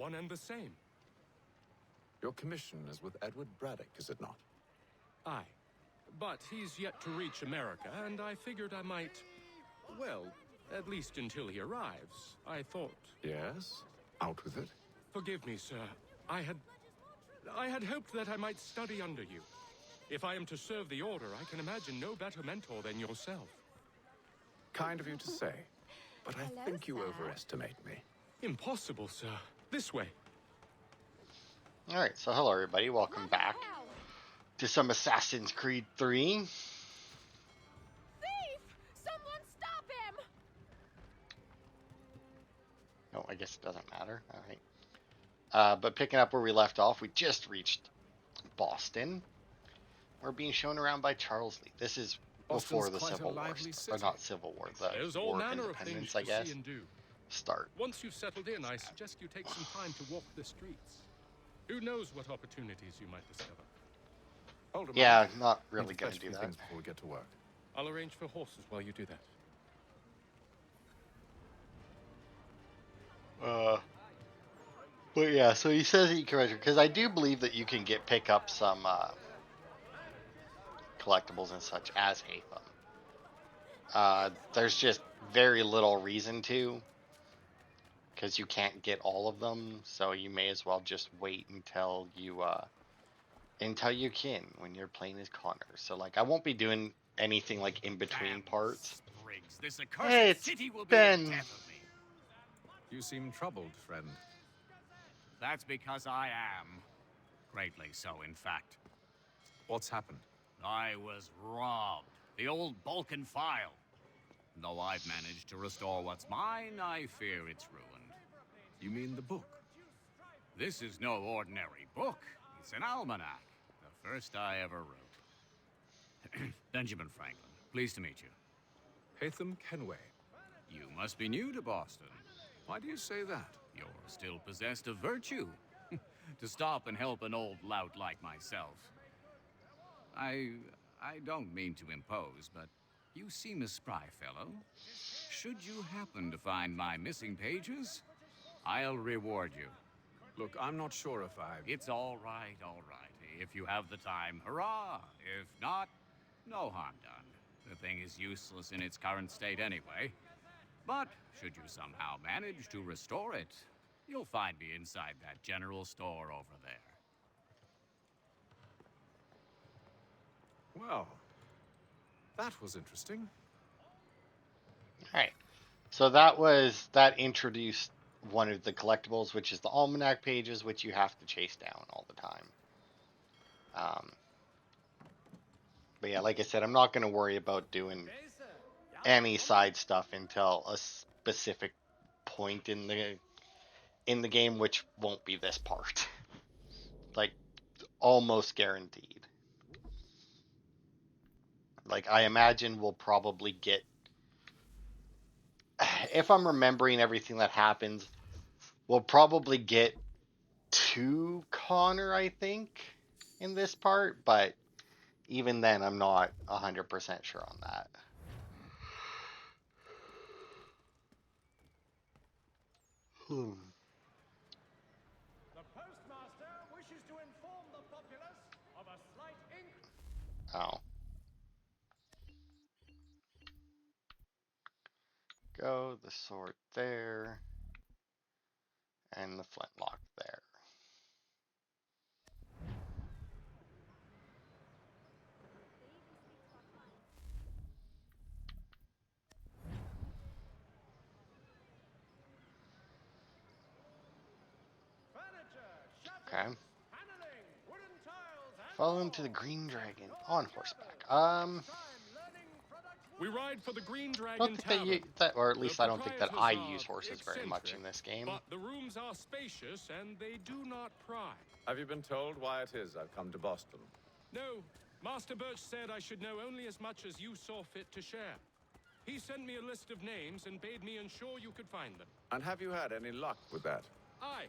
one and the same. Your commission is with Edward Braddock, is it not? Aye. But he's yet to reach America, and I figured I might... Well, at least until he arrives, I thought... Yes? Out with it. Forgive me, sir. I had hoped that I might study under you. If I am to serve the Order, I can imagine no better mentor than yourself. Kind of you to say, but I think you overestimate me. Impossible, sir. This way. Alright, so hello everybody, welcome back to some Assassin's Creed 3. Thief! Someone stop him! No, I guess it doesn't matter. Alright. But picking up where we left off, we just reached Boston. We're being shown around by Charles Lee. This is before the Civil War. Or not Civil War, the War of Independence, I guess. Start. Once you've settled in, I suggest you take some time to walk the streets. Who knows what opportunities you might discover? Yeah, not really going to do that. Before we get to work. I'll arrange for horses while you do that. But yeah, so he says that you can register, because I do believe that you can pick up some collectibles and such as Haytham. There's just very little reason to, because you can't get all of them, so you may as well just wait until you can when you're playing as Connor. So like I won't be doing anything like in between parts. Hey, it's Ben. You seem troubled, friend. That's because I am. Greatly so, in fact. What's happened? I was robbed. The old Balkan file. Though I've managed to restore what's mine, I fear it's ruined. You mean the book? This is no ordinary book. It's an almanac. The first I ever wrote. Benjamin Franklin, pleased to meet you. Haytham Kenway. You must be new to Boston. Why do you say that? You're still possessed of virtue. To stop and help an old lout like myself. I don't mean to impose, but you seem a spry fellow. Should you happen to find my missing pages, I'll reward you. Look, I'm not sure if I... It's all right, all right. If you have the time, hurrah. If not, no harm done. The thing is useless in its current state anyway. But should you somehow manage to restore it, you'll find me inside that general store over there. Well, that was interesting. Alright. So that introduced one of the collectibles, which is the almanac pages, which you have to chase down all the time. But yeah, like I said, I'm not going to worry about doing any side stuff until a specific point in the game, which won't be this part. Like, almost guaranteed. Like, I imagine we'll probably get... If I'm remembering everything that happens, we'll probably get to Connor, I think, in this part. But even then, I'm not 100% sure on that. The postmaster wishes to inform the populace of a slight Oh. Go, the sword there, and the flintlock there. Okay. Follow him to the Green Dragon on horseback. We ride for the Green I Dragon don't think or at least I don't think that I use are horses very much in this game. But the rooms are spacious and they do not pry. Have you been told why it is I've come to Boston? No, Master Birch said I should know only as much as you saw fit to share. He sent me a list of names and bade me ensure you could find them. And have you had any luck with that? Aye.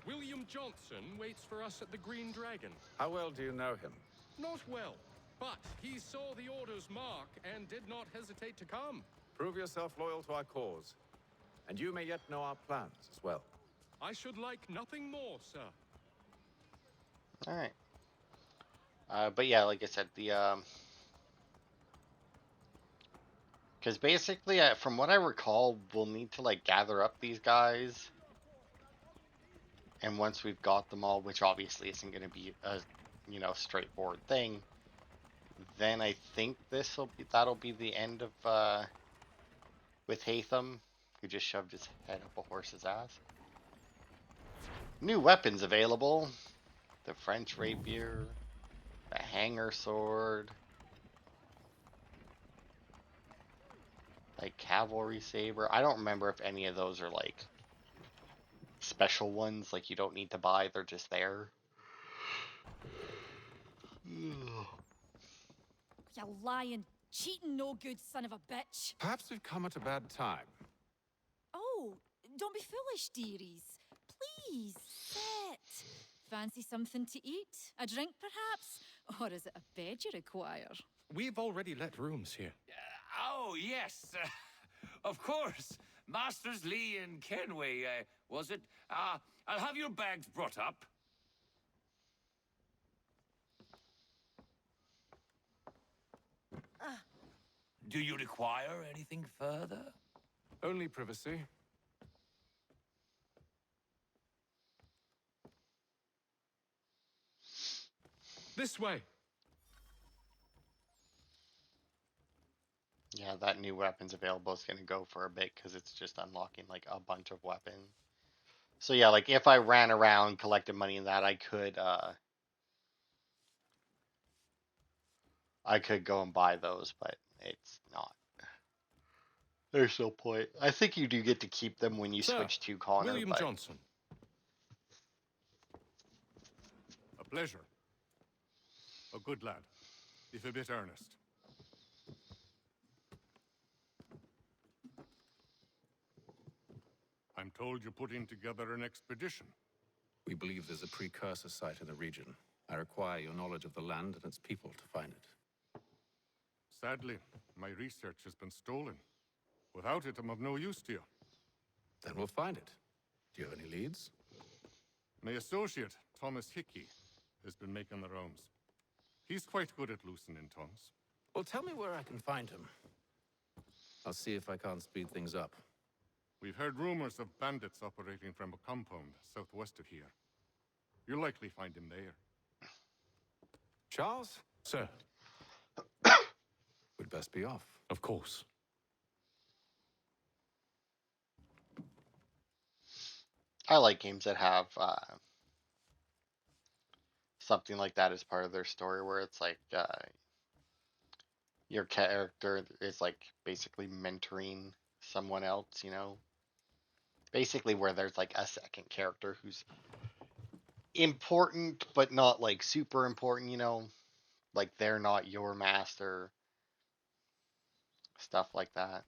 William Johnson waits for us at the Green Dragon. How well do you know him? Not well, but he saw the Order's mark and did not hesitate to come. Prove yourself loyal to our cause. And you may yet know our plans as well. I should like nothing more, sir. All right. But yeah, like I said, because basically, from what I recall, we'll need to like gather up these guys, and once we've got them all, which obviously isn't going to be a, straightforward thing, then I think that'll be the end of with Haytham, who just shoved his head up a horse's ass. New weapons available: the French rapier, the hanger sword, like cavalry saber. I don't remember if any of those are like special ones, like you don't need to buy, they're just there. You lying, cheating, no good son of a bitch. Perhaps we've come at a bad time. Oh, don't be foolish, dearies. Please, sit. Fancy something to eat? A drink, perhaps? Or is it a bed you require? We've already let rooms here. Oh, yes. Of course. Masters Lee and Kenway, was it? I'll have your bags brought up. Do you require anything further? Only privacy. This way. Yeah, that new weapons available is going to go for a bit because it's just unlocking like a bunch of weapons. So yeah, like if I ran around collecting money in that, I could go and buy those, but it's not. There's no point. I think you do get to keep them when you Sir, switch to Connor. William but... Johnson. A pleasure. A good lad, if a bit earnest. I'm told you're putting together an expedition. We believe there's a precursor site in the region. I require your knowledge of the land and its people to find it. Sadly, my research has been stolen. Without it, I'm of no use to you. Then we'll find it. Do you have any leads? My associate, Thomas Hickey, has been making the rounds. He's quite good at loosening tongues. Well, tell me where I can find him. I'll see if I can't speed things up. We've heard rumors of bandits operating from a compound southwest of here. You'll likely find him there. Charles? Sir, We'd best be off. of course. I like games that have something like that as part of their story, where it's like your character is like basically mentoring someone else, basically where there's like a second character who's important but not like super important, like they're not your master, stuff like that.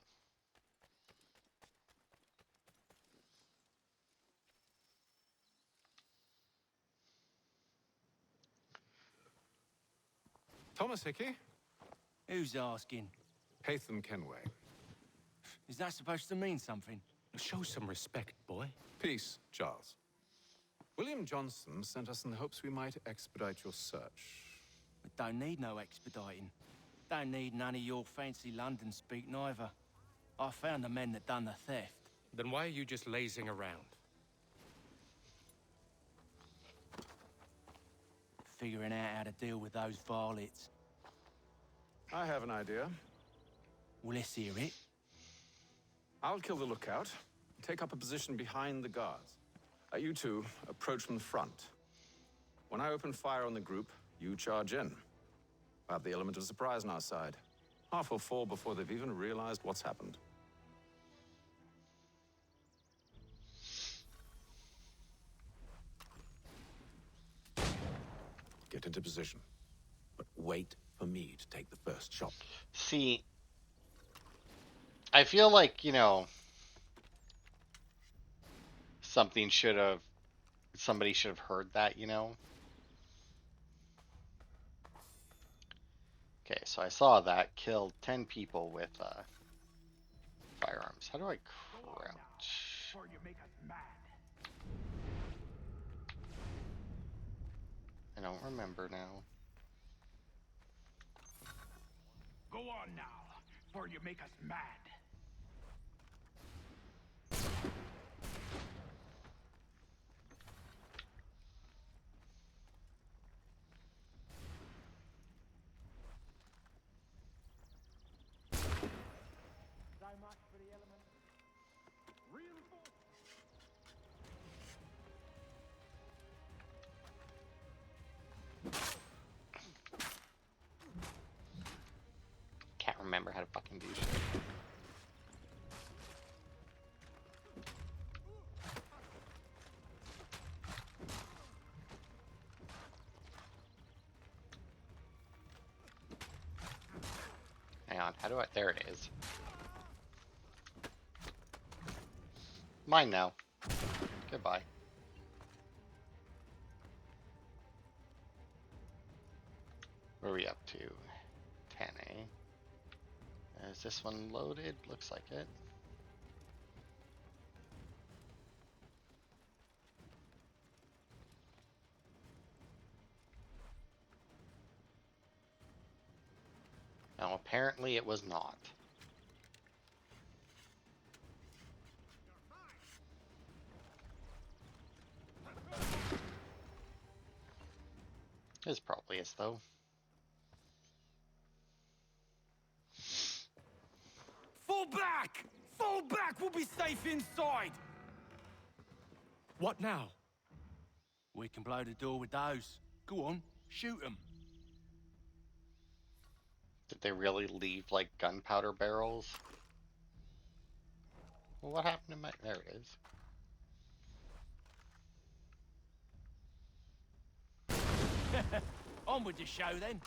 Thomas Hickey? Who's asking? Haytham Kenway. Is that supposed to mean something? Show some respect, boy. Peace, Charles. William Johnson sent us in the hopes we might expedite your search. We don't need no expediting. Don't need none of your fancy London speak neither. I found the men that done the theft. Then why are you just lazing around? Figuring out how to deal with those varlets. I have an idea. Well, let's hear it. I'll kill the lookout, take up a position behind the guards. You two approach from the front. When I open fire on the group, you charge in. We'll have the element of surprise on our side. Half will fall before they've even realized what's happened. Get into position. But wait for me to take the first shot. See, I feel like, somebody should have heard that, Okay, so I saw that, killed 10 people with firearms. How do I crouch? Before you make us mad. remember now. Go on now, for you make us mad. So much for the element. Can't remember how to fucking do shit. Hang on, how do I? There it is. Mine now. Goodbye. Where are we up to? 10A. Is this one loaded? Looks like it. Now, apparently it was not. This probably is, though. Fall back! Fall back! We'll be safe inside! What now? We can blow the door with those. Go on, shoot them. Did they really leave, like, gunpowder barrels? Well, what happened to my... There it is. On with the show, then.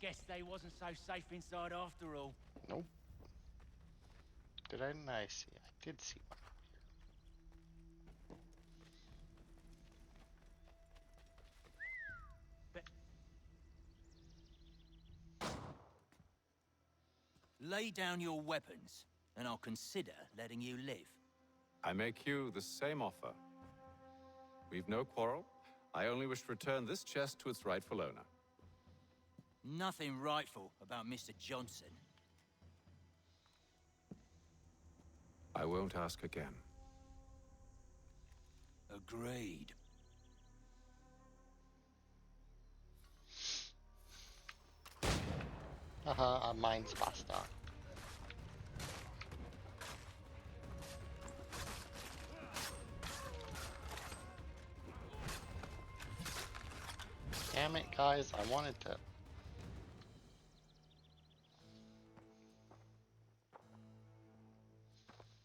Guess they wasn't so safe inside after all. Nope. Didn't I see? I did see one up here. Lay down your weapons, and I'll consider letting you live. I make you the same offer. We've no quarrel. I only wish to return this chest to its rightful owner. Nothing rightful about Mr. Johnson. I won't ask again. Agreed. Mine's pasta. Damn it, guys, I wanted to...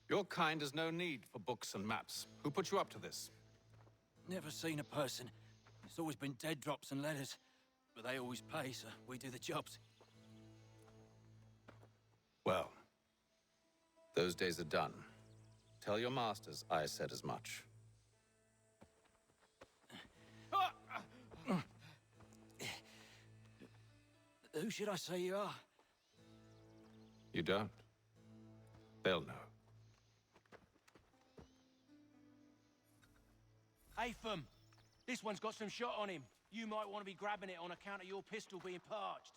Your kind has no need for books and maps. Who put you up to this? Never seen a person. It's always been dead drops and letters. But they always pay, so we do the jobs. Well, those days are done. Tell your masters I said as much. Who should I say you are? You don't? They'll know. Haytham, this one's got some shot on him. You might want to be grabbing it on account of your pistol being parched.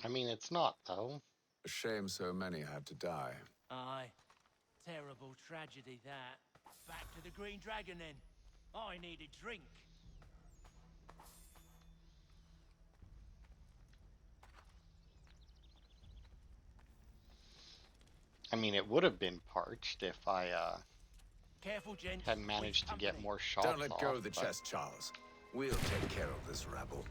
I mean, it's not, though. A shame so many had to die. Aye. Terrible tragedy, that. Back to the Green Dragon, then. I need a drink. I mean, it would have been parched if I, Careful, gents. hadn't managed to get more shots Don't let go off, of the but- chest, Charles. We'll take care of this rabble.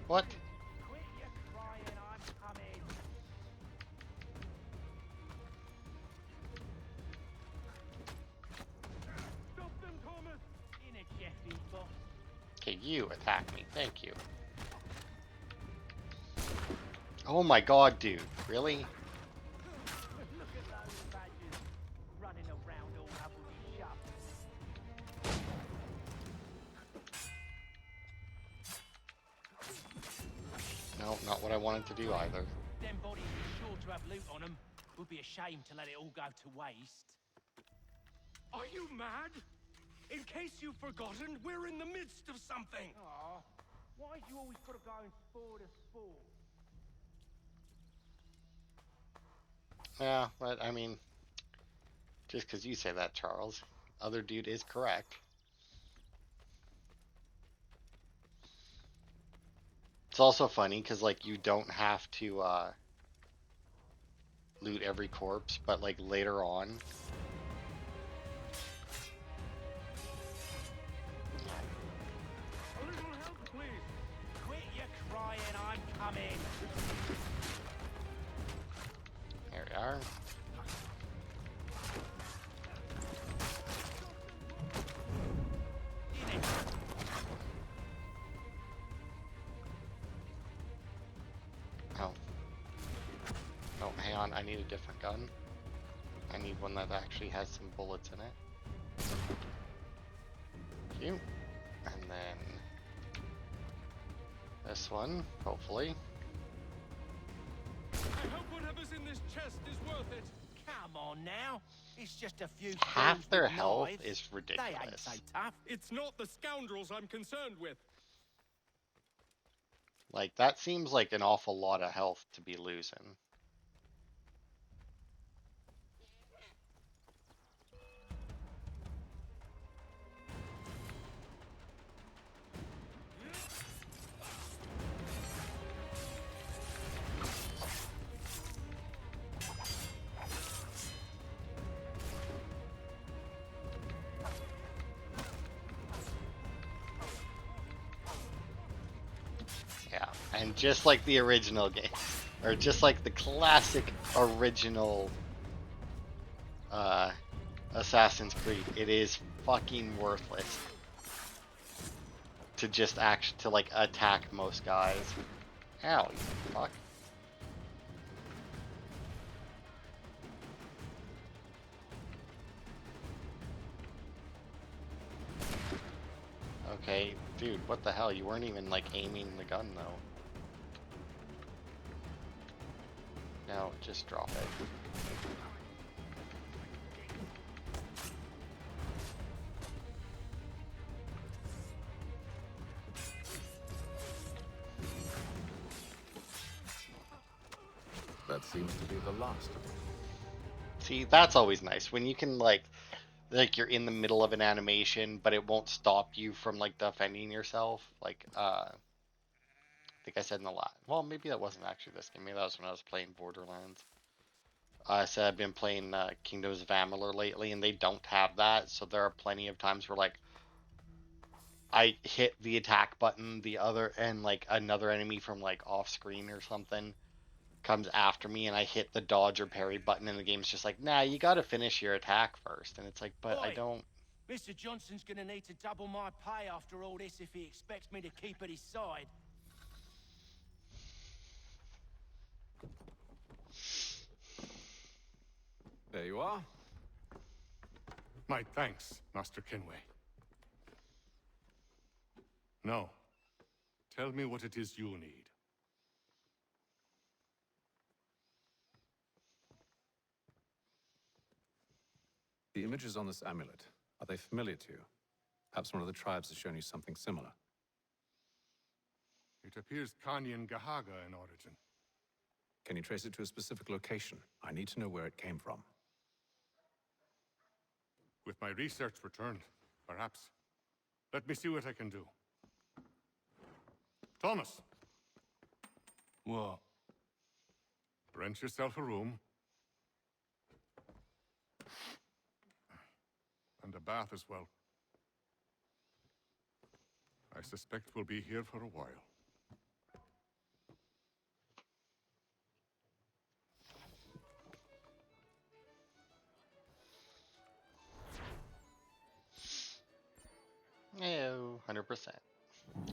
What? Quit your crying, I'm coming. Stop them, Thomas! In a jiffy, boss. Okay, you attack me. Thank you. Oh my god, dude. Really? Look at those badgers running around all hubbledy shut. No, not what I wanted to do either. Them bodies are sure to have loot on them. Would be a shame to let it all go to waste. Are you mad? In case you've forgotten, we're in the midst of something. Aw, why do you always gotta go and spoil the sport? Yeah, but I mean, just because you say that, Charles, other dude is correct. It's also funny because like you don't have to loot every corpse, but like later on. A little help, please. Quit your crying, I'm coming. There we are. Oh. Oh, hang on. I need a different gun. I need one that actually has some bullets in it. Thank you. And then this one, hopefully. I hope whatever's in this chest is worth it. Come on now. It's just a few Half fools their with health knives. is They ain't ridiculous. so tough. It's not the scoundrels I'm concerned with. Like, that seems like an awful lot of health to be losing. Yeah, and just like the original game, or just like the classic original Assassin's Creed, it is fucking worthless to just to like attack most guys. Ow, you fuck. Okay, dude, what the hell? You weren't even like aiming the gun though. No, just drop it. That seems to be the last of them. See, that's always nice when you can like you're in the middle of an animation, but it won't stop you from like defending yourself. Like I think I said in the last. Well, maybe that wasn't actually this game. Maybe that was when I was playing Borderlands. I said I've been playing Kingdoms of Amalur lately, and they don't have that. So there are plenty of times where like I hit the attack button, the other and like another enemy from like off screen or something comes after me, and I hit the dodge or parry button, and the game's just like, nah, you got to finish your attack first. And it's like, but I Oi, don't. Mr. Johnson's gonna need to double my pay after all this if he expects me to keep at his side. There you are. My thanks, Master Kenway. Now, tell me what it is you need. The images on this amulet, are they familiar to you? Perhaps one of the tribes has shown you something similar. It appears Kanyan Gahaga in origin. Can you trace it to a specific location? I need to know where it came from. With my research returned, perhaps. Let me see what I can do. Thomas, What? rent yourself a room. And a bath as well. I suspect we'll be here for a while. No, 100%.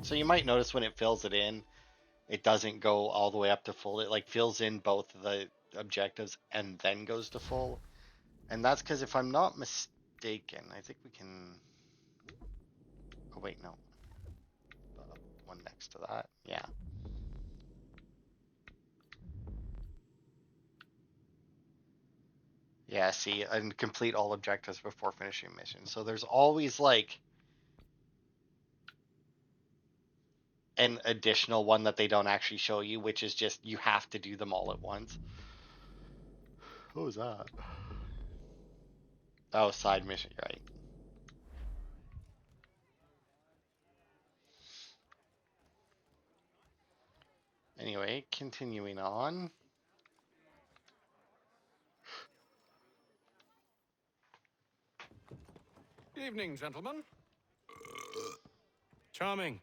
So you might notice when it fills it in, it doesn't go all the way up to full. It like fills in both the objectives and then goes to full. And that's because if I'm not mistaken, I think we can. Oh wait, no. The one next to that, yeah. Yeah, see, and complete all objectives before finishing missions. So there's always like an additional one that they don't actually show you, which is just you have to do them all at once. What was that? Oh, side mission, right. Anyway, continuing on. Evening, gentlemen. Charming.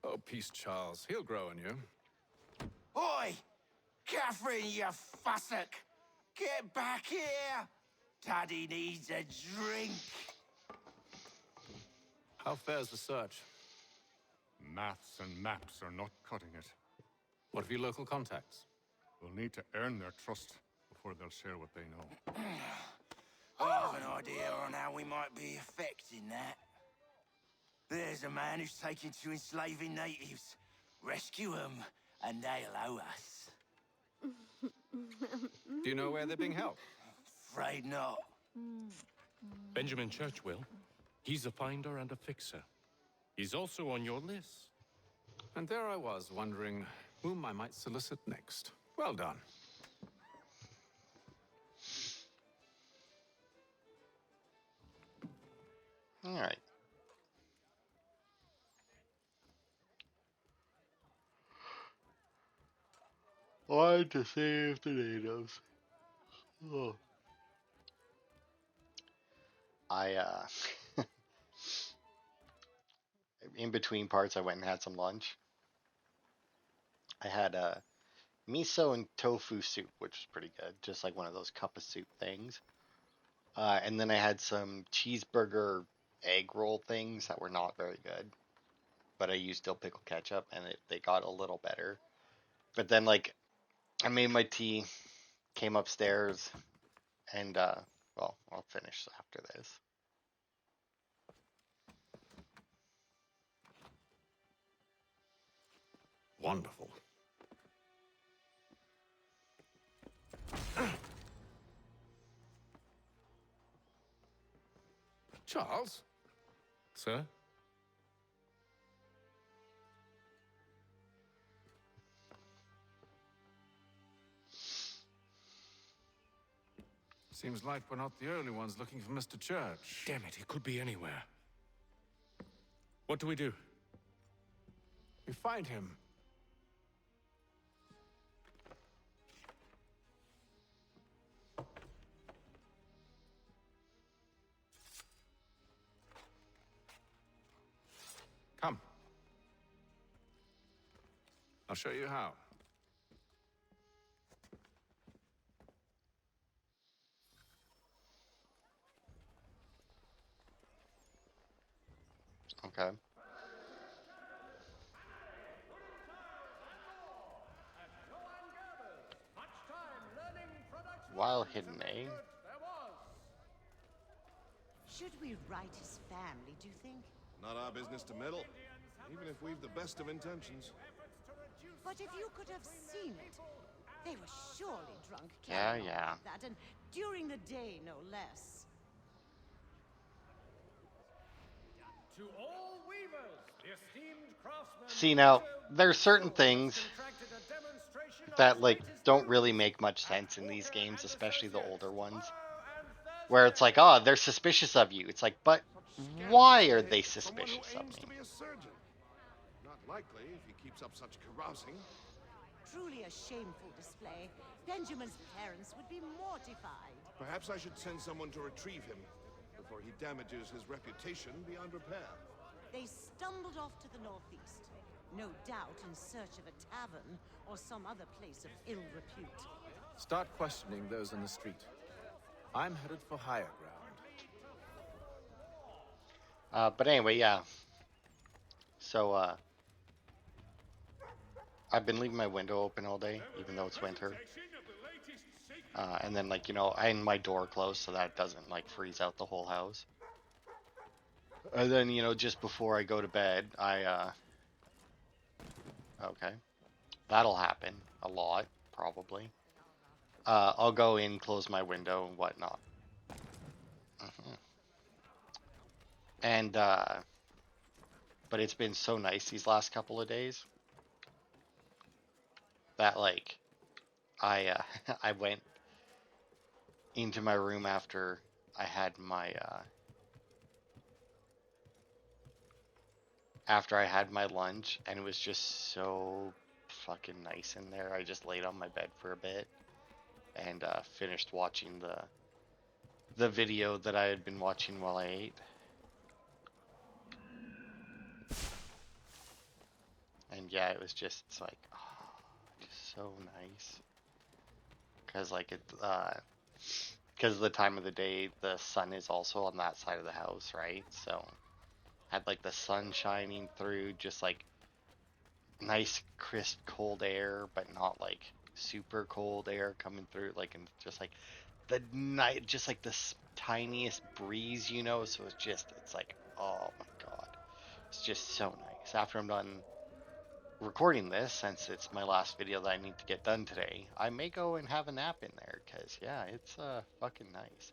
Oh, peace, Charles. He'll grow on you. Oi! Catherine, you fussock! Get back here! Daddy needs a drink! How fares the search? Maths and maps are not cutting it. What of your local contacts? We'll need to earn their trust before they'll share what they know. I have an idea on how we might be affecting that. There's a man who's taken to enslaving natives. Rescue them, and they'll owe us. Do you know where they're being held? Afraid not. Benjamin Church will. He's a finder and a fixer. He's also on your list. And there I was, wondering whom I might solicit next. Well done. All right. Wanted to save the natives. Oh. In between parts, I went and had some lunch. I had miso and tofu soup, which was pretty good, just like one of those cup of soup things. And then I had some cheeseburger egg roll things that were not very good, but I used dill pickle ketchup, and they got a little better. But then, like, I made my tea, came upstairs, and well, I'll finish after this. Wonderful. Charles? Sir? Seems like we're not the only ones looking for Mr. Church. Damn it, he could be anywhere. What do we do? We find him. Come. I'll show you how. Okay. While hidden, eh? Should we write his family, do you think? Not our business to meddle, even if we've the best of intentions. But if you could have seen it, they were surely drunk. Yeah, carrying on yeah. like that, and during the day, no less. To all weavers, the esteemed craftsmen. See, now, there's certain things that, like, don't really make much sense in these games, especially the older ones, where it's like, oh, they're suspicious of you. It's like, but why are they suspicious of me? To be a surgeon. Not likely if he keeps up such carousing. Truly a shameful display. Benjamin's parents would be mortified. Perhaps I should send someone to retrieve him before he damages his reputation beyond repair. They stumbled off to the northeast, no doubt in search of a tavern or some other place of ill repute. Start questioning those in the street. I'm headed for higher ground. But anyway, yeah. So, I've been leaving my window open all day, even though it's winter. And then, like, you know, and my door closed so that it doesn't, like, freeze out the whole house. And then, you know, just before I go to bed, okay. That'll happen a lot, probably. I'll go in, close my window and whatnot. And but it's been so nice these last couple of days that like I I went into my room after I had my lunch, and it was just so fucking nice in there. I just laid on my bed for a bit and finished watching the video that I had been watching while I ate. And yeah, it was just like, oh, just so nice. Cause like because of the time of the day, the sun is also on that side of the house, right? So had like the sun shining through, just like nice crisp cold air, but not like super cold air coming through, like, and just like the night, just like this tiniest breeze, you know. So it's like, oh my god, it's just so nice. After I'm done recording this, since it's my last video that I need to get done today, I may go and have a nap in there, because yeah, it's fucking nice.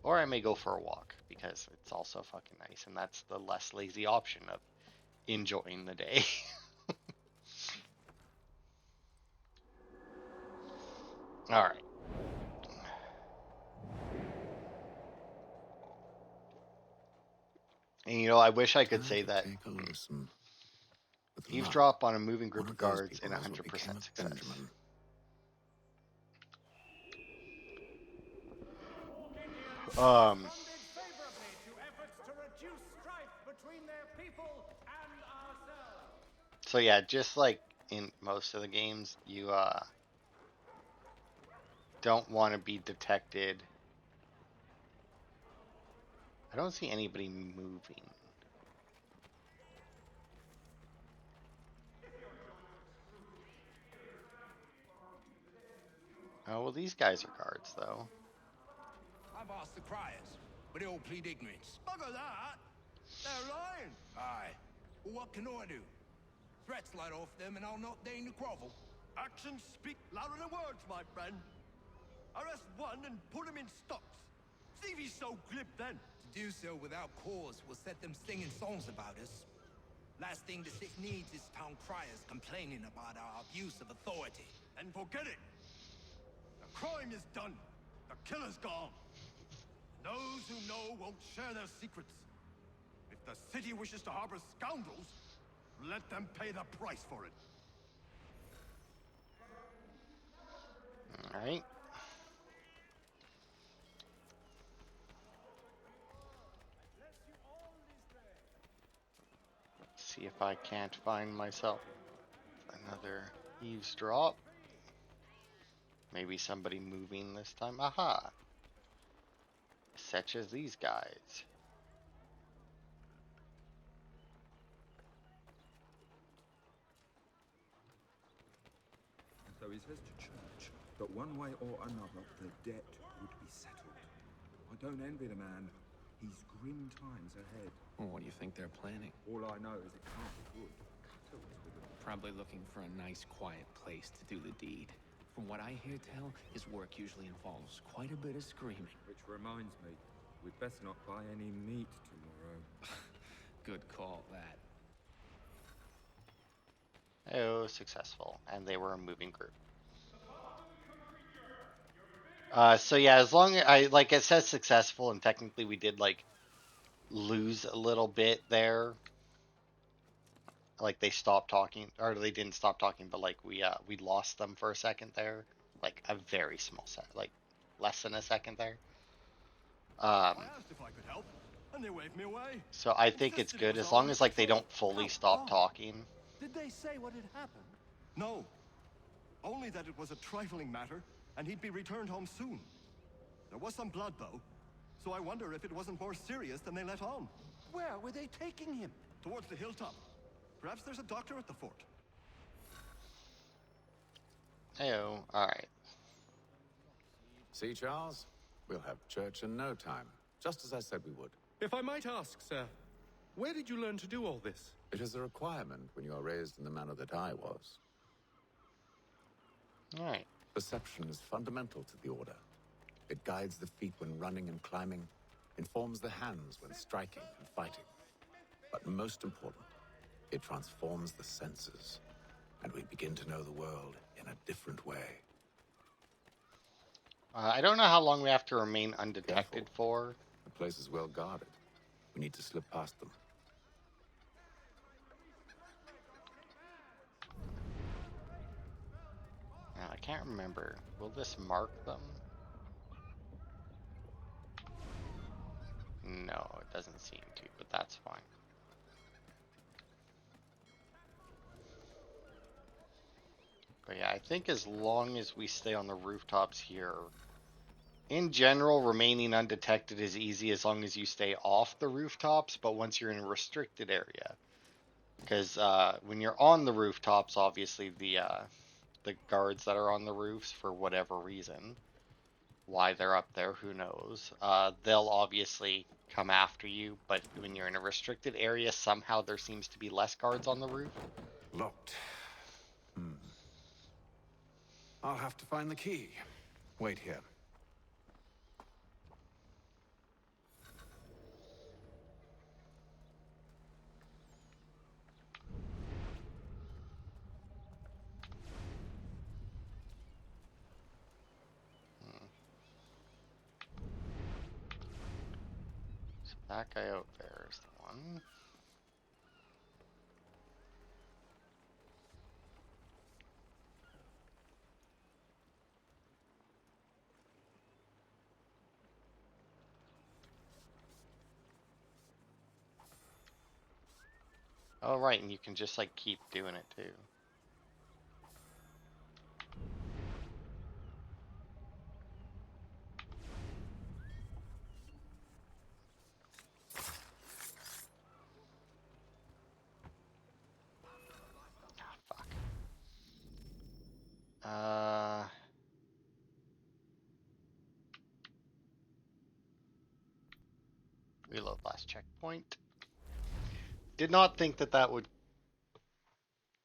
Or I may go for a walk, because it's also fucking nice, and that's the less lazy option of enjoying the day. All right. And you know, I wish I could say that eavesdrop on a moving group of guards in 100% success. Benjamin. So yeah, just like in most of the games, you don't want to be detected. I don't see anybody moving. Oh, well, these guys are guards, though. I've asked the criers, but they all plead ignorance. Bugger that! They're lying! Aye. Well, what can I do? Threats light off them and I'll not deign to grovel. Actions speak louder than words, my friend. Arrest one and put him in stocks. See if he's so glib then. To do so without cause will set them singing songs about us. Last thing the city needs is town criers complaining about our abuse of authority. And forget it. The crime is done. The killer's gone. Those who know won't share their secrets. If the city wishes to harbor scoundrels, let them pay the price for it. All right. Let's see if I can't find myself another eavesdrop. Maybe somebody moving this time. Aha! Such as these guys. So he says to church that one way or another the debt would be settled. I don't envy the man. He's grim times ahead. Well, what do you think they're planning? All I know is it can't be good. Probably looking for a nice, quiet place to do the deed. From what I hear tell, his work usually involves quite a bit of screaming. Which reminds me, we'd best not buy any meat tomorrow. Good call, that. Oh, successful. And they were a moving group. So yeah, as long as like it says successful, and technically we did like lose a little bit there. Like they stopped talking, or they didn't stop talking, but like we lost them for a second there, like a very small set, like less than a second there. I asked if I could help, and they waved me away. So I think it's good as long as like they don't fully stop talking. Did they say what had happened? No. Only that it was a trifling matter, and he'd be returned home soon. There was some blood, though, so I wonder if it wasn't more serious than they let on. Where were they taking him? Towards the hilltop. Perhaps there's a doctor at the fort. Heyo, alright. See, Charles? We'll have church in no time, just as I said we would. If I might ask, sir, where did you learn to do all this? It is a requirement when you are raised in the manner that I was. Alright. Perception is fundamental to the Order. It guides the feet when running and climbing, informs the hands when striking and fighting. But most important, it transforms the senses, and we begin to know the world in a different way. I don't know how long we have to remain undetected Careful. for. The place is well guarded. We need to slip past them. Now, I can't remember. Will this mark them? No, it doesn't seem to, but that's fine. But yeah, I think as long as we stay on the rooftops here, in general, remaining undetected is easy as long as you stay off the rooftops, but once you're in a restricted area. Because when you're on the rooftops, obviously the guards that are on the roofs, for whatever reason, why they're up there, who knows, they'll obviously come after you, but when you're in a restricted area, somehow there seems to be less guards on the roof. Locked. I'll have to find the key. Wait here. So that guy out there is the one. Oh, right, and you can just, like, keep doing it, too. Ah, fuck. Reload last checkpoint. Did not think that that would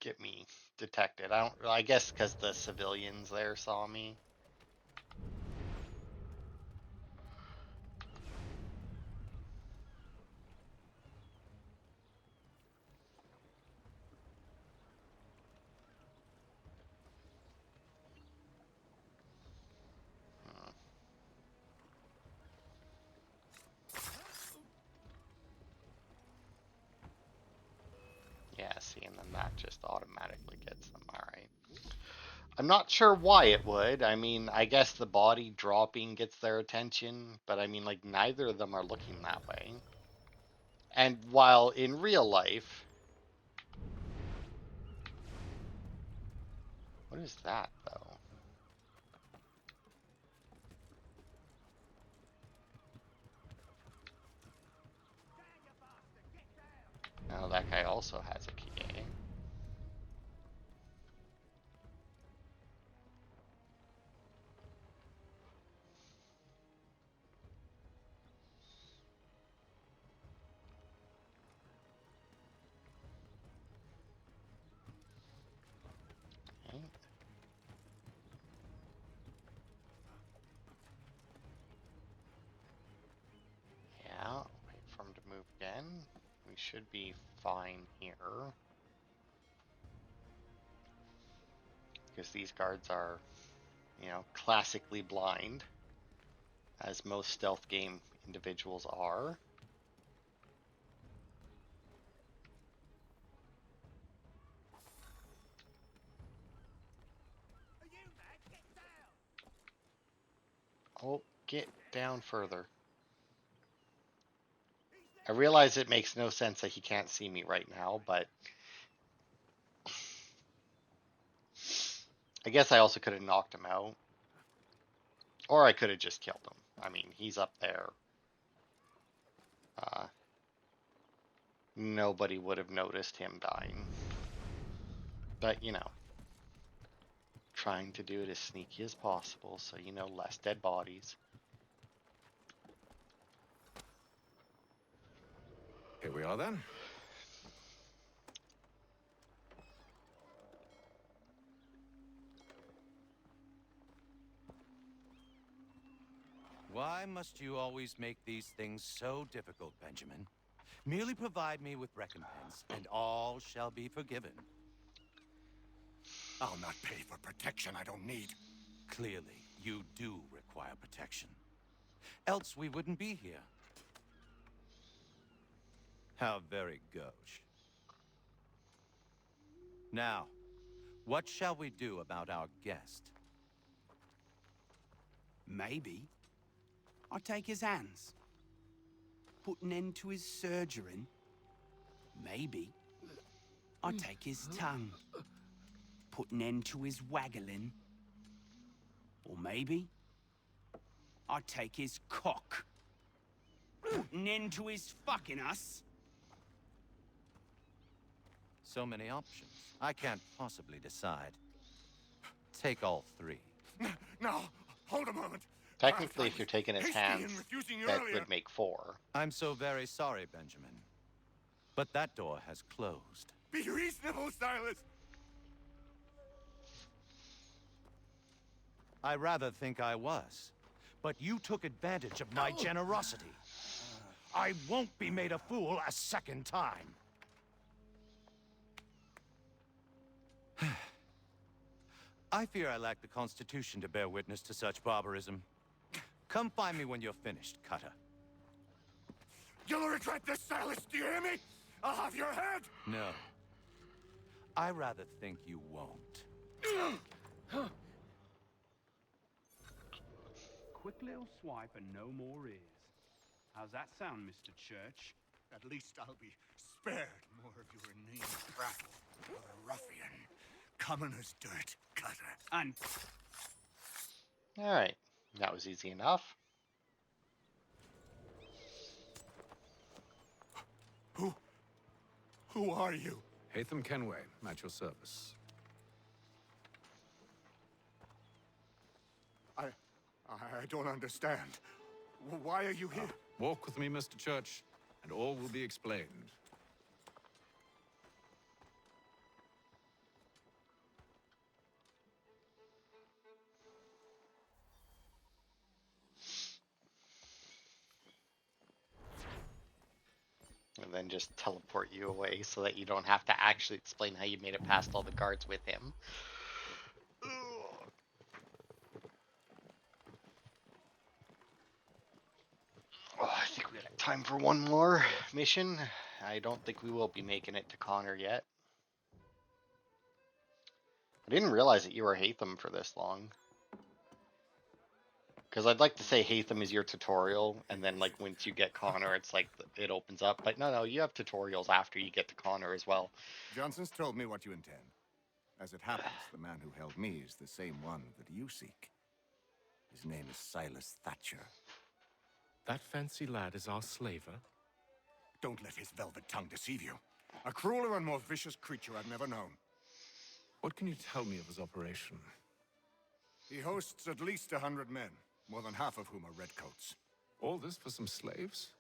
get me detected. I guess because the civilians there saw me. Yeah, see, and then that just automatically gets them. Alright. I'm not sure why it would. I mean, I guess the body dropping gets their attention, but I mean, like, neither of them are looking that way. And while in real life... What is that, though? Oh, that guy also has a key, eh? Okay. Yeah, wait for him to move again. We should be fine here. Because these guards are, you know, classically blind, as most stealth game individuals are. Oh, get down further. I realize it makes no sense that he can't see me right now, but I guess I also could have knocked him out. Or I could have just killed him. I mean, he's up there. Nobody would have noticed him dying. But, you know, trying to do it as sneaky as possible, so, you know, less dead bodies. Here we are then. Why, Why must you always make these things so difficult, Benjamin? Merely provide me with recompense, and all shall be forgiven. I'll not pay for protection I don't need. Clearly, you do require protection. Else we wouldn't be here. How very gauche. Now, what shall we do about our guest? Maybe I'll take his hands. Put an end to his surgering. Maybe I'll take his tongue. Put an end to his waggling. Or maybe I'll take his cock. Put an end to his fucking us. So many options. I can't possibly decide. Take all three. Now, hold a moment. Technically, if you're taking his hasty hands, in refusing you that earlier. would make 4. I'm so very sorry, Benjamin. But that door has closed. Be reasonable, Silas. I rather think I was. But you took advantage of my generosity. I won't be made a fool a second time. I fear I lack the constitution to bear witness to such barbarism. Come find me when you're finished, Cutter. You'll regret this, Silas. Do you hear me? I'll have your head. No. I rather think you won't. Quick little swipe and no more is. How's that sound, Mr. Church? At least I'll be spared more of your inane prattle. You're a ruffian. Common as dirt, Cutter. And Alright, that was easy enough. Who are you? Haytham Kenway, at your service. I don't understand. Why are you here? Walk with me, Mr. Church, and all will be explained. And then just teleport you away so that you don't have to actually explain how you made it past all the guards with him. Oh, I think we got time for one more mission. I don't think we will be making it to Connor yet. I didn't realize that you were Haytham for this long. Because I'd like to say Haytham is your tutorial, and then like once you get Connor, it's like it opens up. But no, you have tutorials after you get to Connor as well. Johnson's told me what you intend. As it happens, the man who held me is the same one that you seek. His name is Silas Thatcher. That fancy lad is our slaver? Don't let his velvet tongue deceive you. A crueler and more vicious creature I've never known. What can you tell me of his operation? He hosts at least 100 men, more than half of whom are redcoats. All this for some slaves?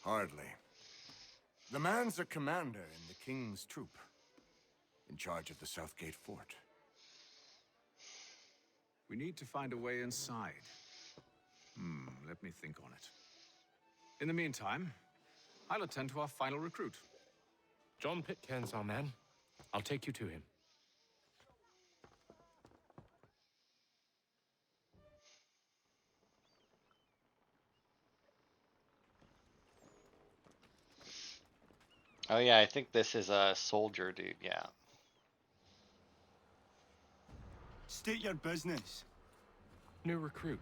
Hardly. The man's a commander in the King's troop, in charge of the Southgate Fort. We need to find a way inside. Let me think on it. In the meantime, I'll attend to our final recruit. John Pitcairn's our man. I'll take you to him. Oh yeah, I think this is a soldier dude, yeah. State your business. New recruit.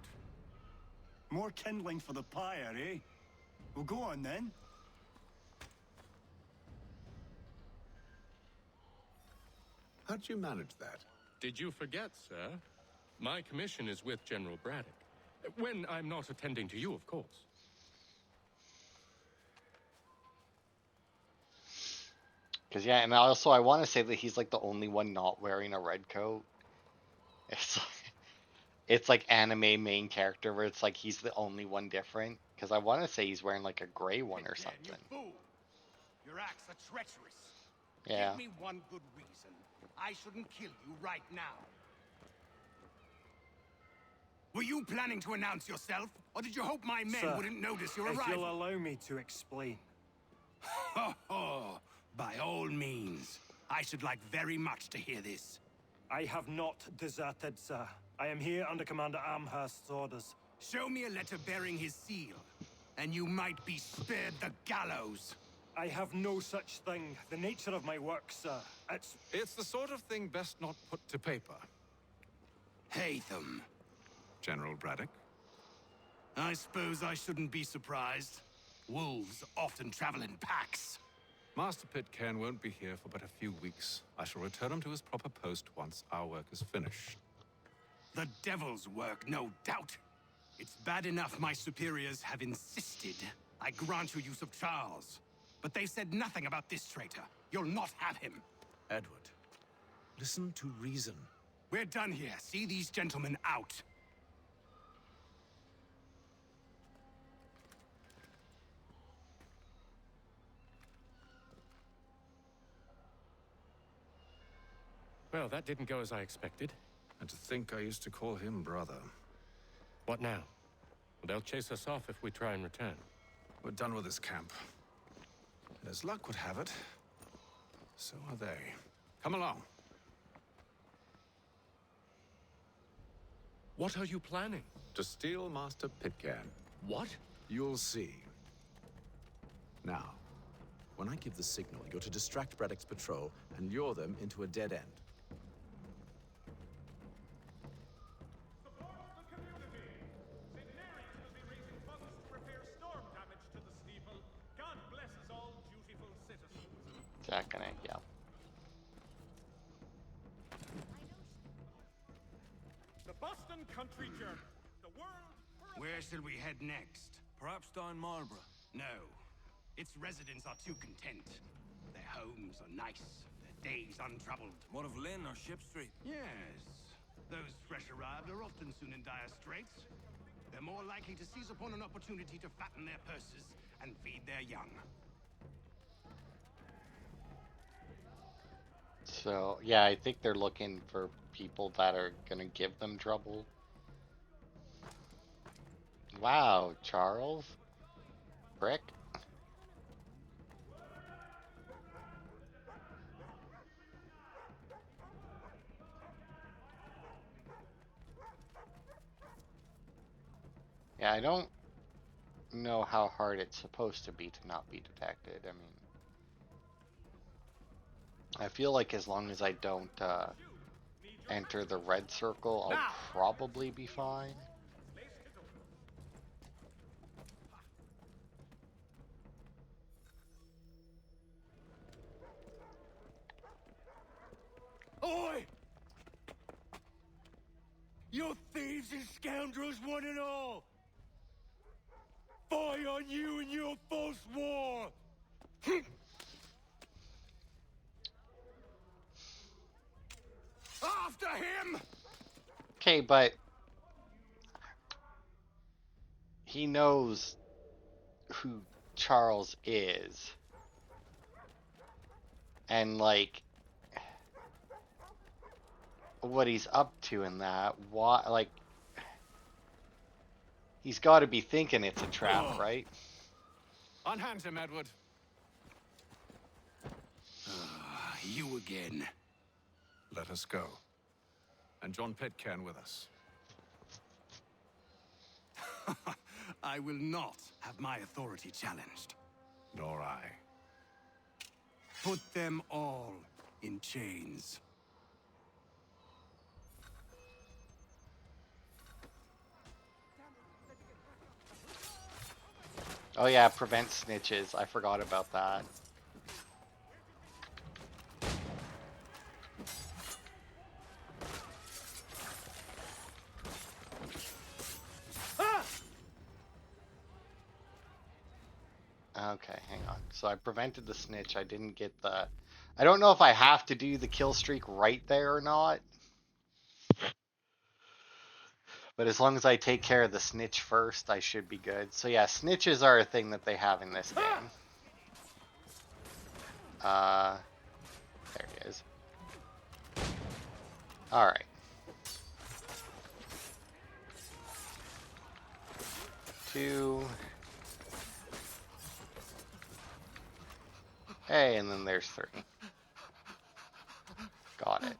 More kindling for the pyre, eh? Well, go on then. How'd you manage that? Did you forget, sir? My commission is with General Braddock. When I'm not attending to you, of course. Because yeah, and also I want to say that he's like the only one not wearing a red coat. It's like anime main character where it's like he's the only one different. Because I want to say he's wearing like a gray one or something. You fool! Your acts are treacherous. Yeah. Give me one good reason I shouldn't kill you right now. Were you planning to announce yourself, or did you hope my men Sir, wouldn't notice your if arrival? you'll allow me to explain. Ho ho! By all means. I should like very much to hear this. I have not deserted, sir. I am here under Commander Amherst's orders. Show me a letter bearing his seal, and you might be spared the gallows. I have no such thing. The nature of my work, sir, It's the sort of thing best not put to paper. Haytham. General Braddock. I suppose I shouldn't be surprised. Wolves often travel in packs. Master Pitcairn won't be here for but a few weeks. I shall return him to his proper post once our work is finished. The devil's work, no doubt. It's bad enough my superiors have insisted I grant you use of Charles. But they said nothing about this traitor. You'll not have him. Edward, listen to reason. We're done here. See these gentlemen out. Well, that didn't go as I expected. And to think I used to call him brother. What now? They'll chase us off if we try and return. We're done with this camp. And as luck would have it, so are they. Come along. What are you planning? To steal Master Pitcairn. What? You'll see. Now, when I give the signal, you're to distract Braddock's patrol and lure them into a dead end. Second, yeah. The Boston Country Journal. The world. Where shall we head next? Perhaps down Marlborough. No. Its residents are too content. Their homes are nice, their days untroubled. What of Lynn or Ship Street? Yes. Those fresh arrived are often soon in dire straits. They're more likely to seize upon an opportunity to fatten their purses and feed their young. So, yeah, I think they're looking for people that are gonna give them trouble. Wow, Charles? Brick? Yeah, I don't know how hard it's supposed to be to not be detected. I mean, I feel like as long as I don't enter the red circle, I'll probably be fine. Oi! You thieves and scoundrels, one and all! Fie on you and your false war! After him! Okay, but he knows who Charles is. And, like, what he's up to in that. Why, like, he's got to be thinking it's a trap, right? Unhand him, Edward. You again. Let us go. And John Pitcairn with us. I will not have my authority challenged. Nor I. Put them all in chains. Oh yeah, prevent snitches. I forgot about that. Okay, hang on. So I prevented the snitch. I didn't get the... I don't know if I have to do the kill streak right there or not. But as long as I take care of the snitch first, I should be good. So yeah, snitches are a thing that they have in this game. There he is. Alright. 2. Hey, and then there's 3. Got it.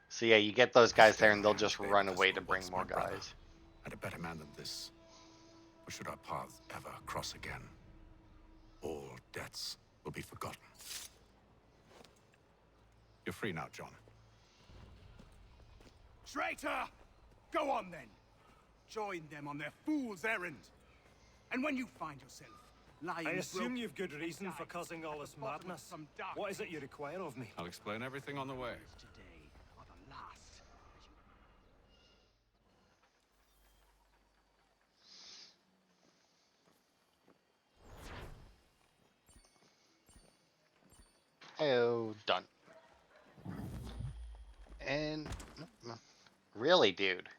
So yeah, you get those guys there and they'll just run away to bring more guys. And a better man than this. Or should our paths ever cross again, all debts will be forgotten. You're free now, John. Traitor! Go on then. Join them on their fool's errand. And when you find yourself lying... I assume you've good reason for causing all this madness. What is it you require of me? I'll explain everything on the way. Today are the last. Oh, done. And really, dude,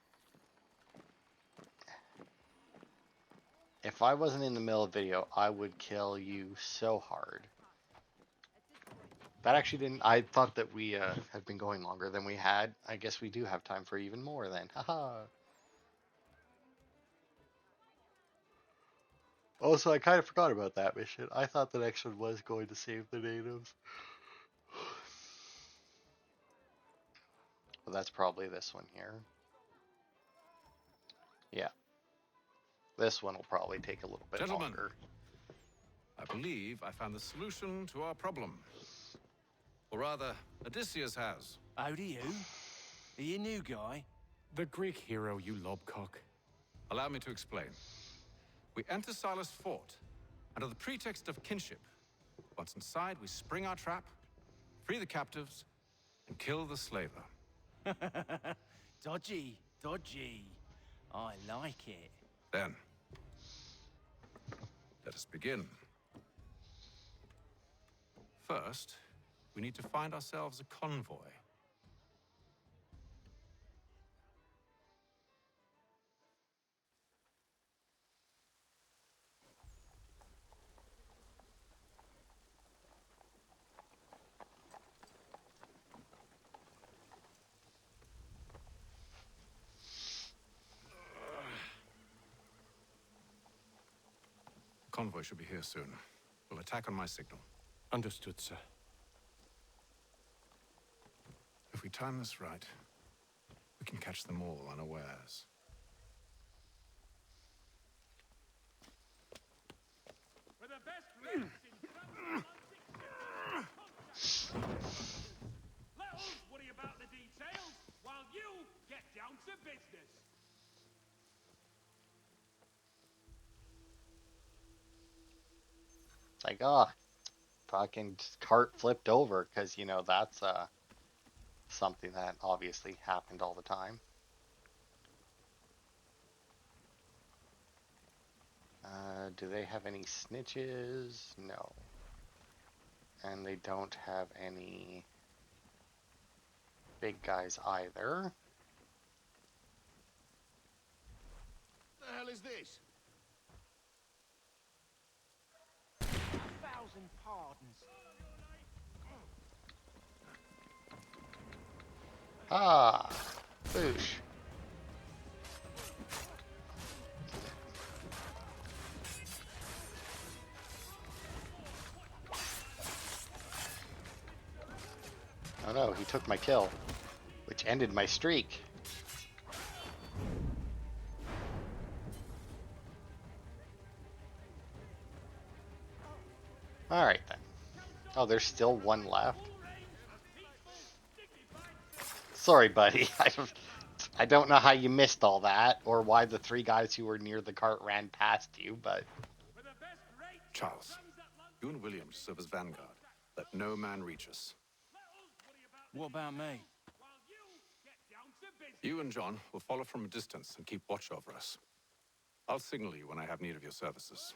if I wasn't in the middle of the video, I would kill you so hard. That actually didn't. I thought that we had been going longer than we had. I guess we do have time for even more then. Haha. Also, I kind of forgot about that mission. I thought the next one was going to save the natives. Well, that's probably this one here. Yeah. This one will probably take a little bit Gentlemen, longer. I believe I found the solution to our problem. Or rather, Odysseus has. How do you? Are you a new guy? The Greek hero, you lobcock. Allow me to explain. We enter Silas' fort, under the pretext of kinship. Once inside, we spring our trap, free the captives, and kill the slaver. Dodgy, dodgy. I like it. Then, let us begin. First, we need to find ourselves a convoy. The convoy should be here soon. We'll attack on my signal. Understood, sir. If we time this right, we can catch them all unawares. For the best race in let us worry about the details while you get down to business. It's like, oh, fucking cart flipped over, because, you know, that's something that obviously happened all the time. Do they have any snitches? No. And they don't have any big guys either. The hell is this? 1,000 pardons. Ah, boosh. Oh no, he took my kill, which ended my streak. Alright then. Oh, there's still one left. Sorry, buddy. I don't know how you missed all that, or why the 3 guys who were near the cart ran past you, but... Charles, you and William serve as vanguard. Let no man reach us. What about me? You and John will follow from a distance and keep watch over us. I'll signal you when I have need of your services.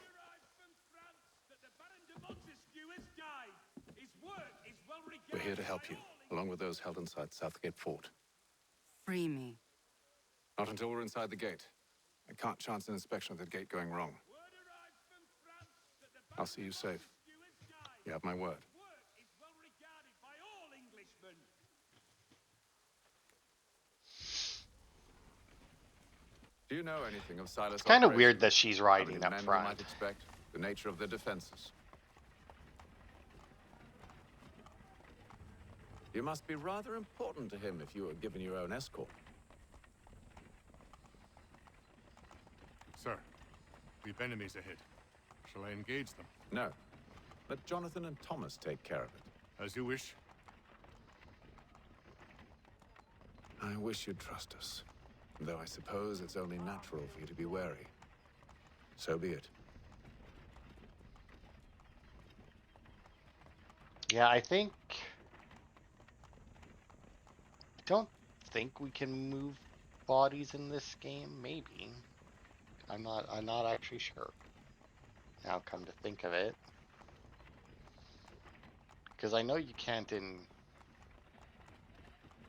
We're here to help you, along with those held inside Southgate Fort. Free me. Not until we're inside the gate. I can't chance an inspection of the gate going wrong. I'll see you safe. You have my word. Do you know anything of Silas? It's kind of operation? weird that she's How riding many up men we front. might expect? The nature of the defenses. You must be rather important to him if you are given your own escort. Sir, we've enemies ahead. Shall I engage them? No. Let Jonathan and Thomas take care of it. As you wish. I wish you'd trust us. Though I suppose it's only natural for you to be wary. So be it. Yeah, I don't think we can move bodies in this game. Maybe. I'm not actually sure. Now come to think of it. Because I know you can't in...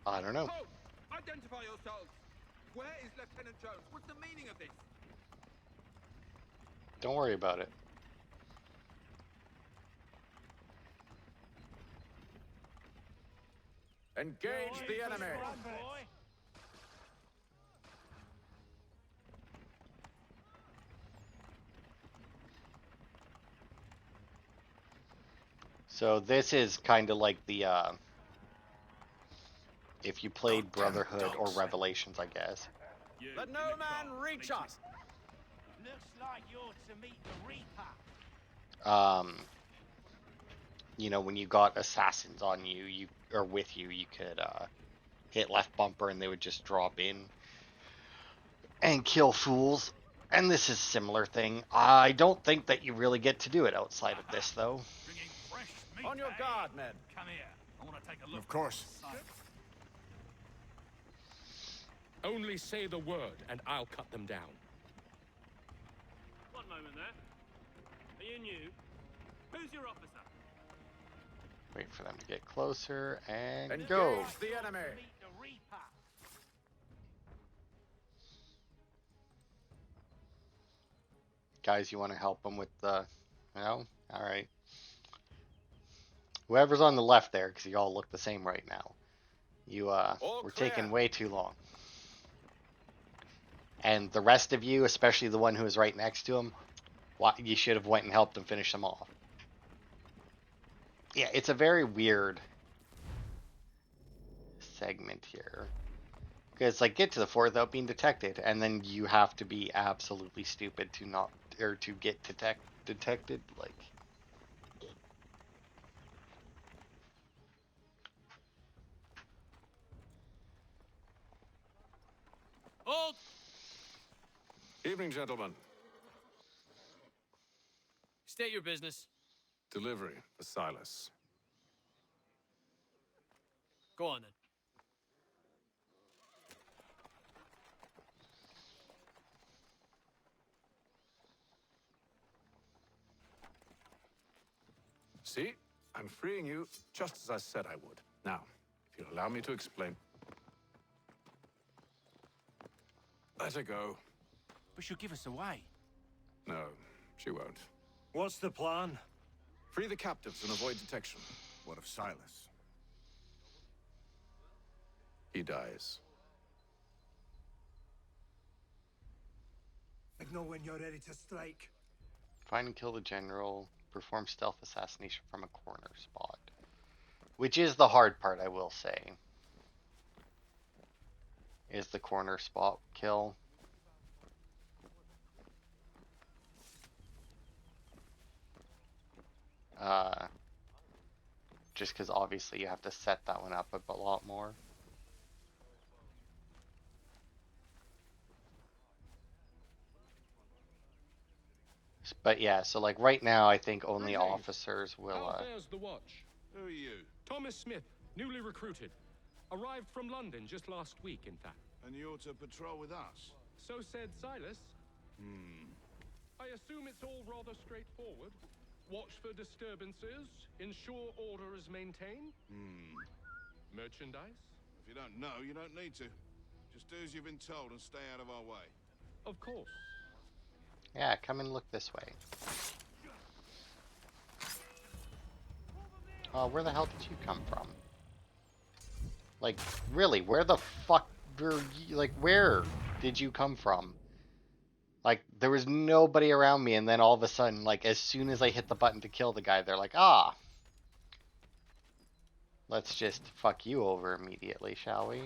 I don't know. Halt! Identify yourselves! Where is Lieutenant Jones? What's the meaning of this? Don't worry about it. Engage the enemy! So this is kind of like the, if you played Brotherhood or Revelations, I guess. Let no man reach us! Looks like you're to meet the Reaper. You know, when you got assassins on you, or with you, you could, hit left bumper and they would just drop in and kill fools. And this is a similar thing. I don't think that you really get to do it outside of this, though. On your guard, men. Come here. I want to take a look. Of course. Only say the word, and I'll cut them down. One moment there. Are you new? Who's your officer? Wait for them to get closer and Engage go. the enemy! Meet the Reaper. Guys, you want to help them with the... No? Alright. Whoever's on the left there, because you all look the same right now. You, we're taking way too long. And the rest of you, especially the one who was right next to him, you should have went and helped him finish them off. Yeah, it's a very weird segment here. Because, like, get to the fort without being detected, and then you have to be absolutely stupid to not, or to get detected, like... Hold! Evening, gentlemen. State your business. Delivery for Silas. Go on then. See? I'm freeing you just as I said I would. Now, if you'll allow me to explain. Let her go. But she'll give us away. No, she won't. What's the plan? Free the captives and avoid detection. What of Silas? He dies. I know when you're ready to strike. Find and kill the general. Perform stealth assassination from a corner spot. Which is the hard part, I will say. Is the corner spot kill. Just because obviously you have to set that one up a lot more. But yeah, so like right now I think only officers will How fares the watch? Who are you? Thomas Smith, newly recruited. Arrived from London just last week, in fact. And you're to patrol with us? So said Silas. Hmm. I assume it's all rather straightforward. Watch for disturbances, ensure order is maintained. Hmm. Merchandise? If you don't know, you don't need to. Just do as you've been told and stay out of our way. Of course. Yeah, come and look this way. Oh, where the hell did you come from? Like, really, where the fuck were you, like, where did you come from? Like, there was nobody around me, and then all of a sudden, like, as soon as I hit the button to kill the guy, they're like, ah, let's just fuck you over immediately, shall we?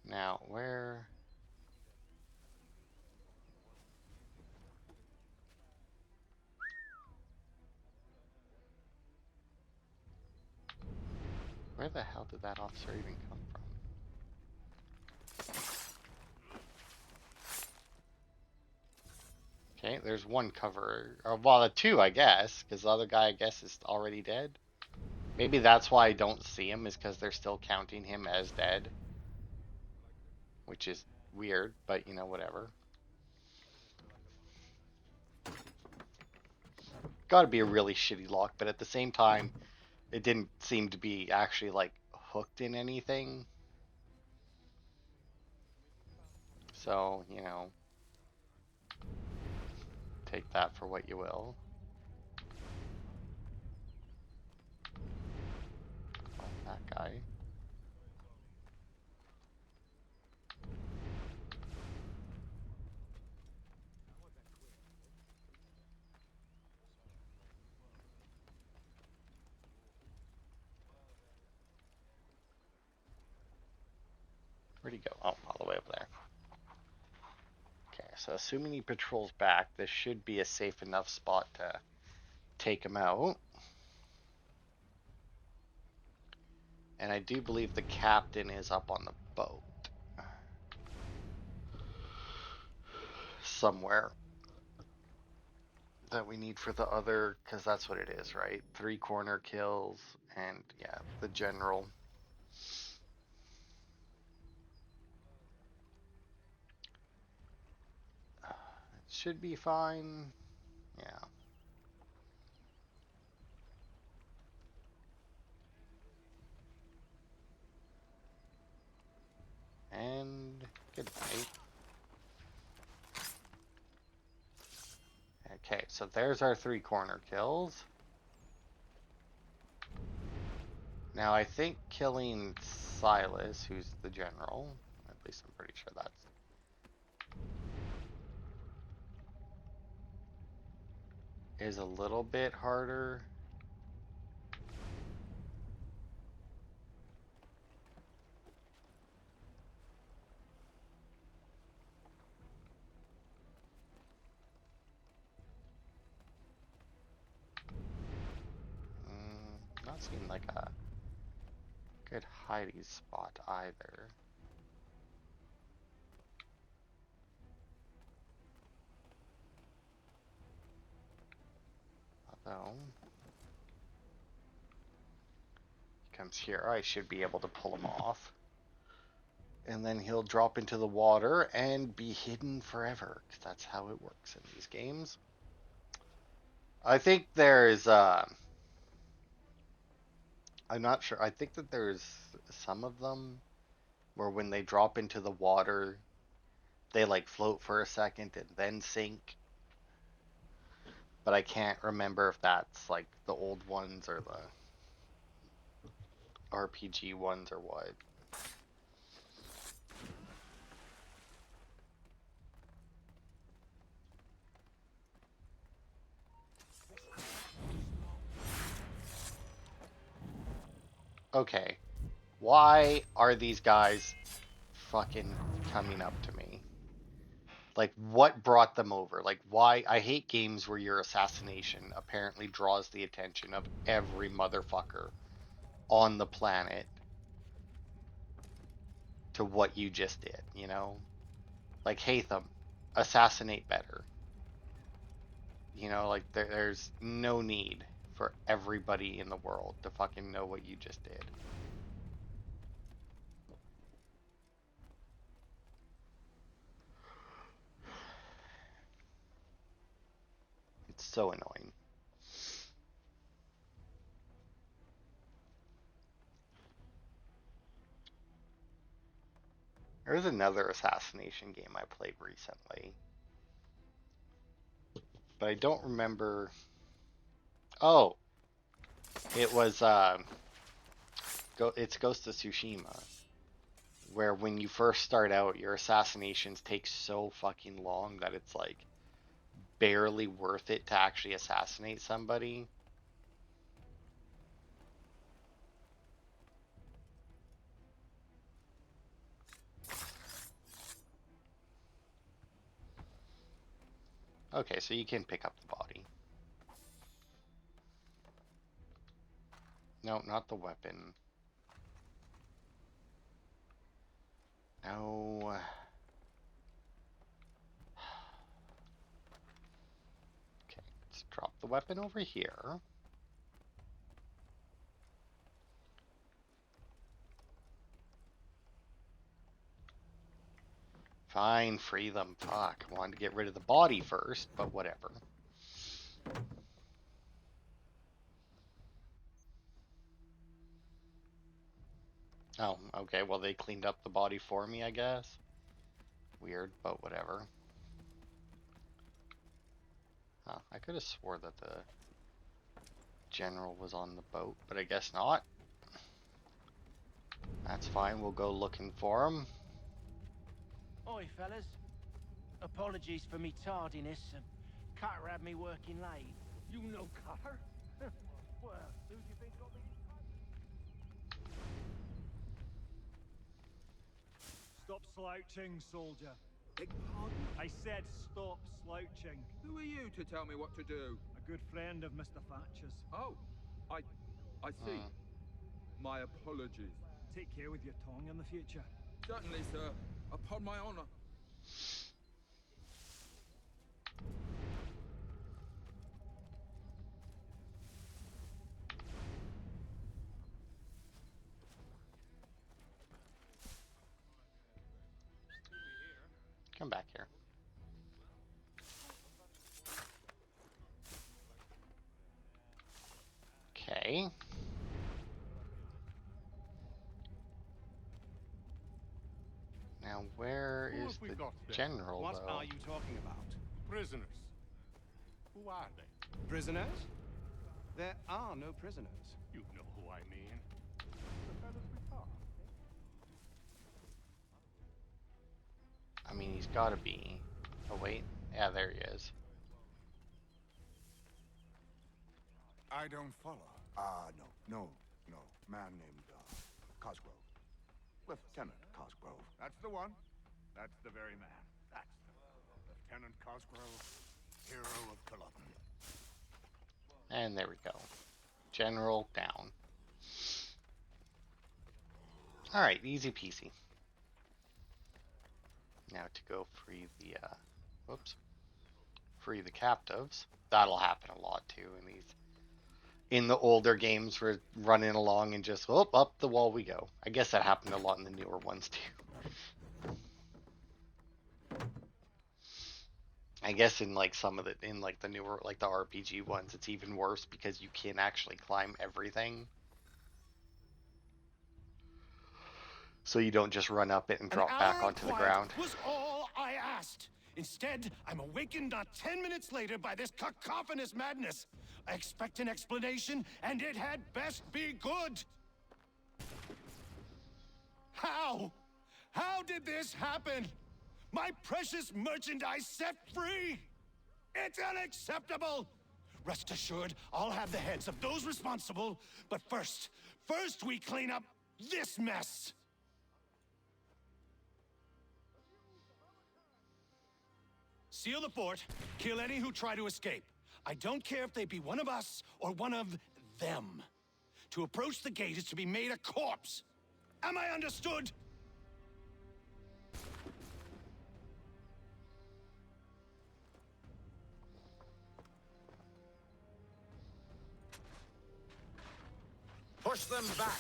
Now, where... Where the hell did that officer even come from? Okay, there's one cover. Or, well, two, I guess, because the other guy, I guess, is already dead. Maybe that's why I don't see him, is because they're still counting him as dead. Which is weird, but, you know, whatever. Gotta be a really shitty lock, but at the same time, it didn't seem to be actually, like, hooked in anything. So, you know, take that for what you will. Oh, that guy. Where'd he go? Oh, all the way over there. Okay, so assuming he patrols back, this should be a safe enough spot to take him out. And I do believe the captain is up on the boat. Somewhere. That we need for the other, because that's what it is, right? 3 corner kills, and yeah, the general. It should be fine. Yeah. And good night. Okay, so there's our 3 corner kills. Now I think killing Silas, who's the general, at least I'm pretty sure that's... is a little bit harder. Not seeming like a good hiding spot either. Although, he comes here, I should be able to pull him off. And then he'll drop into the water and be hidden forever, because that's how it works in these games. I think there's, I'm not sure, I think that there's some of them where when they drop into the water, they like float for a second and then sink. But I can't remember if that's like the old ones or the RPG ones or what. Okay, why are these guys fucking coming up to me? Like, what brought them over? Like, why? I hate games where your assassination apparently draws the attention of every motherfucker on the planet to what you just did, you know? Like, Haytham, assassinate better. You know, like, there's no need for everybody in the world to fucking know what you just did. It's so annoying. There's another assassination game I played recently. but I don't remember. Oh, it was it's Ghost of Tsushima, where when you first start out, your assassinations take so fucking long that it's like barely worth it to actually assassinate somebody. Okay, so you can pick up the body. No, not the weapon. No. Okay, let's drop the weapon over here. Fine, free them. Fuck. Wanted to get rid of the body first, but whatever. Oh, okay. Well, they cleaned up the body for me, I guess. Weird, but whatever. Huh, I could have swore that the general was on the boat, but I guess not. That's fine. We'll go looking for him. Oi, fellas. Apologies for me tardiness. Cutter had me working late. You know Cutter? Well, who do you think got me this? Stop slouching, soldier. Beg pardon? I said stop slouching. Who are you to tell me what to do? A good friend of Mr. Thatcher's. Oh, I see. My apologies. Take care with your tongue in the future. Certainly, sir. Upon my honor. Come back here. Okay. Now, where Who is have we the got there? general, What though? are you talking about? Prisoners. Who are they? Prisoners? There are no prisoners. You know who I mean. The fellas we saw. I mean, he's gotta be. Oh, wait. Yeah, there he is. I don't follow. No. Man named, Cosgrove. Lieutenant Cosgrove. That's the one. That's the very man. That's the Lieutenant Cosgrove, hero of Culloden. And there we go. General down. Alright, easy peasy. Now to go free the, free the captives. That'll happen a lot too in these. In the older games, we're running along and just, up the wall we go. I guess that happened a lot in the newer ones too. I guess in like some of the, in like the newer, like the RPG ones, it's even worse because you can actually climb everything. So you don't just run up it and drop back onto the ground. Was all I asked. Instead, I'm awakened not 10 minutes later by this cacophonous madness. I expect an explanation, and it had best be good. How? How did this happen? My precious merchandise set free? It's unacceptable! Rest assured, I'll have the heads of those responsible, but first we clean up this mess! Seal the fort, kill any who try to escape. I don't care if they be one of us or one of them. To approach the gate is to be made a corpse. Am I understood? Push them back.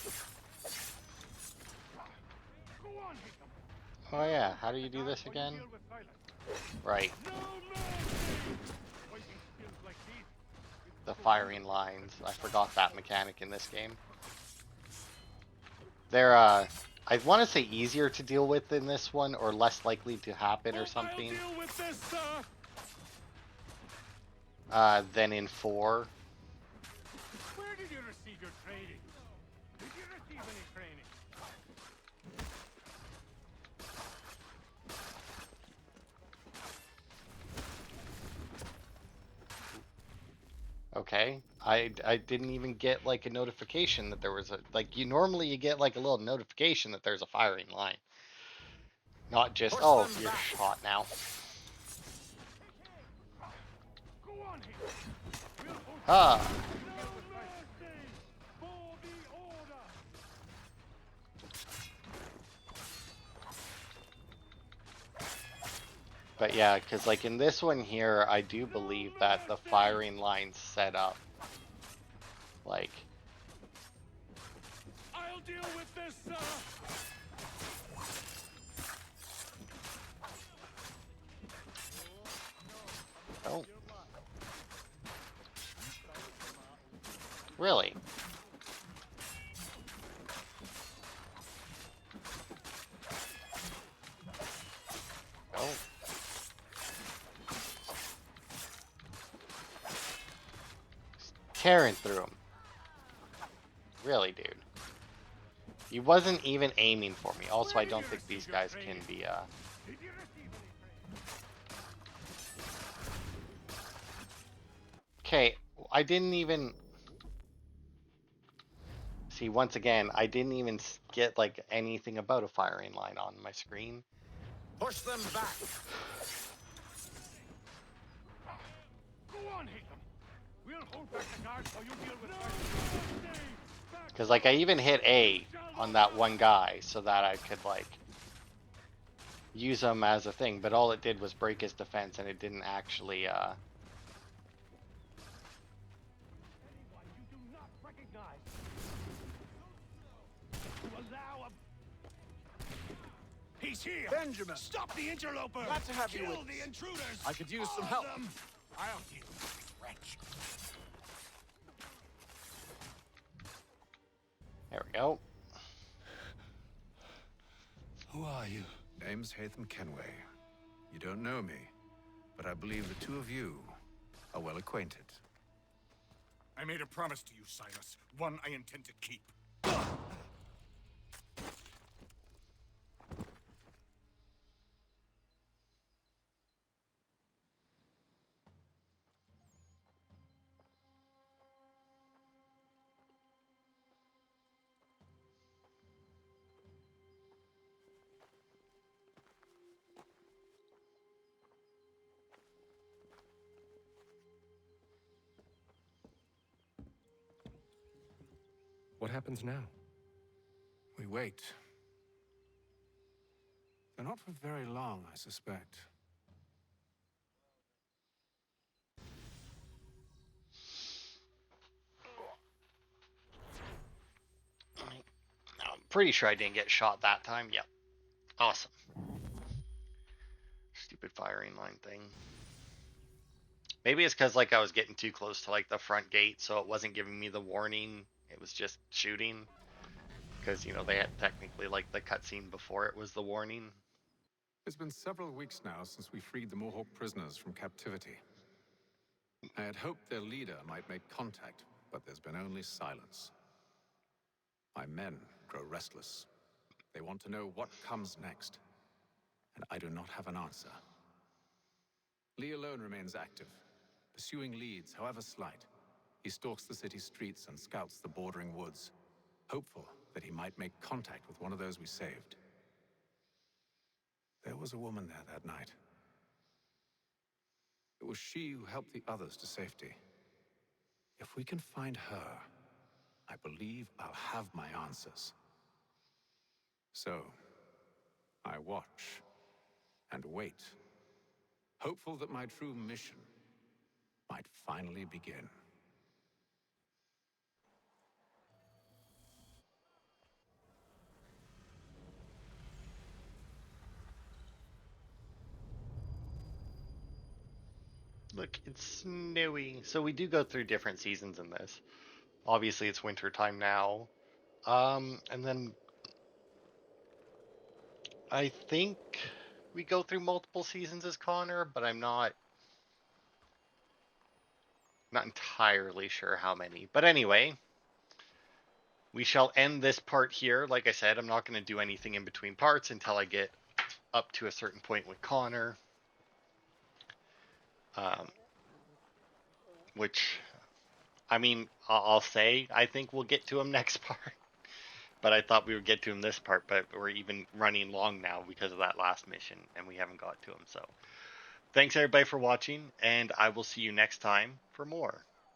Go on, Haytham. Oh yeah, how do you do this again? Right. The firing lines. I forgot that mechanic in this game. They're, I want to say easier to deal with in this one, or less likely to happen or something. I'll deal with this, sir. than in 4. Where did you receive your training? Did you receive any training? Okay. I didn't even get like a notification that there was a like you normally you get like a little notification that there's a firing line. Not just oh you're shot now. Ah. But yeah, because like in this one here, I do believe that the firing line's set up. Like. I'll deal with this, sir. Oh. Really? Oh. Tearing through him. Really, dude. He wasn't even aiming for me. Also, I don't think these guys can be, Okay, I didn't even... See, once again, I didn't even get, like, anything about a firing line on my screen. Push them back! Go on, Haytham. We'll hold back the guards while you deal with Because, like, I even hit A on that one guy so that I could, like, use him as a thing. But all it did was break his defense, and it didn't actually, He's here! Benjamin! Stop the interloper! Glad to have you Kill with the us. intruders! I could use some All help. of them. I'll deal with this wretch. there we go. Who are you? Name's Haytham Kenway. You don't know me, but I believe the two of you are well acquainted. I made a promise to you, Silas. One I intend to keep. What happens now? We wait. But not for very long, I suspect. I'm pretty sure I didn't get shot that time. Yep. Awesome. Stupid firing line thing. Maybe it's because like I was getting too close to like the front gate, so it wasn't giving me the warning. It was just shooting. Because, you know, they had technically like the cutscene before it was the warning. It's been several weeks now since we freed the Mohawk prisoners from captivity. I had hoped their leader might make contact, but there's been only silence. My men grow restless. They want to know what comes next, and I do not have an answer. Lee alone remains active, pursuing leads, however slight. He stalks the city streets and scouts the bordering woods, hopeful that he might make contact with one of those we saved. There was a woman there that night. It was she who helped the others to safety. If we can find her, I believe I'll have my answers. So, I watch and wait, hopeful that my true mission might finally begin. Look, it's snowy. So we do go through different seasons in this. Obviously, it's winter time now. And then I think we go through multiple seasons as Connor, but I'm not Not entirely sure how many. But anyway, we shall end this part here. Like I said, I'm not going to do anything in between parts until I get up to a certain point with Connor. Which, I mean, I'll say I think we'll get to him next part. But I thought we would get to him this part, but we're even running long now because of that last mission, and we haven't got to him. So thanks everybody for watching, and I will see you next time for more.